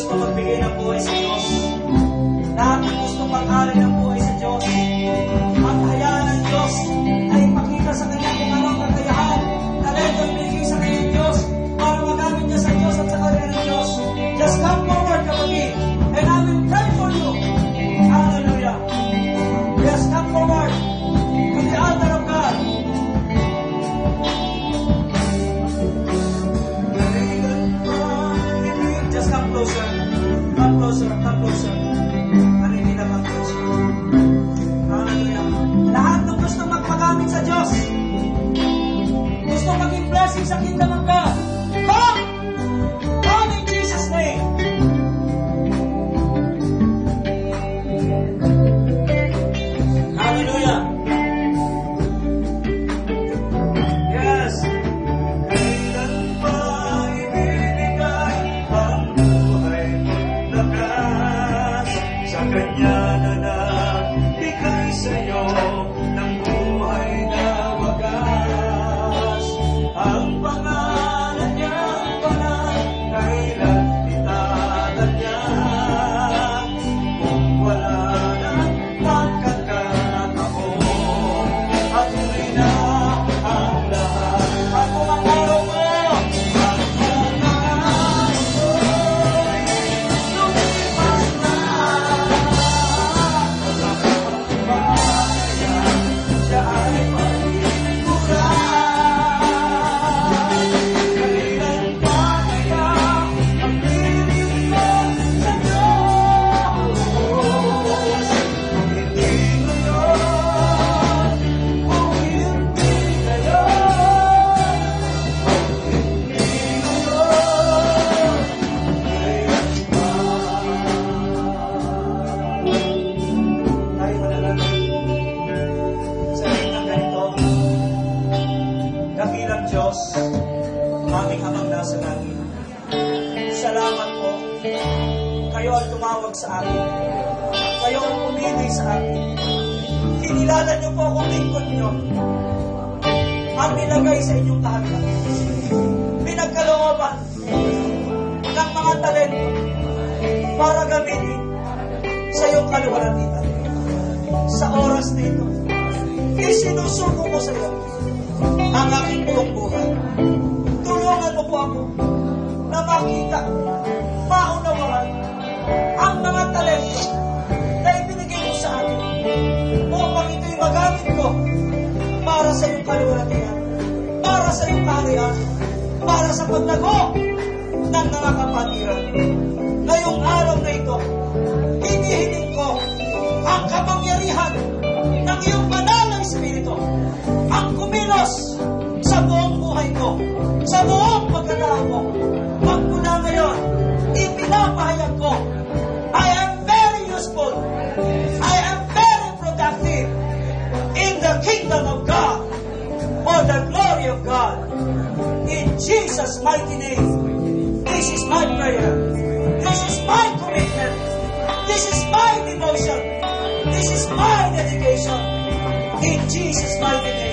gusto magbigay ng buhay sa Diyos. Lahat ng gusto pag-alay ng buhay sa Diyos. At hayaan ng Diyos ay ipakita sa kanya kung anong kakayahan, talento ang binigay sa kanya ng Diyos para magamit niya sa Diyos at sa kanya ng Diyos. Just come forward, kapatid, and I will pray for you. Hallelujah. Just come forward to the altar of God. Just come closer. Come closer. Come closer. Manitila come closer. Hallelujah. Lahat ng gusto magpagamit sa Diyos, gusto maging blessing sa kingdom of God, come! Come in Jesus' name. Hallelujah. Yes. Kailan pa ibibigay ang buhay lakas sa Kanya na nagbigay sa'yo ng buhay na wagas. Ang pangalan niya banal, kailan itatagyan. Kung wala na magkakataon, at tuloy na ang lahat. At kung ang araw mo, ang lakas mo'y lumipas na. Siya ay paglilingkuran. Kailan pa kaya ang piling mo sa Diyos? Kung hindi ngayon, kung hindi ngayon, tayo manalangin sa ng ganito. Dakilang Diyos, aming Amang nasa langit, salamat po. Kayo ang tumawag sa akin. Kayo ang pumili sa akin. Kinilala niyo po akong lingkod niyo. Ang nilagay sa inyong lahat. Pinagkalooban ng mga talento para gamitin sa iyong kaluwalhatian. Sa oras na ito, isinusuko ko sa iyo ang aking buong buhay. Tulungan mo po ako na makita, maunawaan ang mga talento na ibinigay mo sa akin upang ito'y magamit ko para sa iyong kaluwalhatian, para sa iyong kaharian, para sa paglago ng mga kapatiran. Ngayong araw na ito, hinihiling ko ang kapangyarihan ng iyong banal na Espiritu ang kumilos sa buong buhay ko, sa buong pagkatao ko. Magmula ngayon, ipinapahayag ko, I am very useful, I am very productive in the kingdom of God, for the glory of God. In Jesus' mighty name, this is my prayer, this is my commitment, this is my devotion, this is my dedication. In Jesus' mighty name.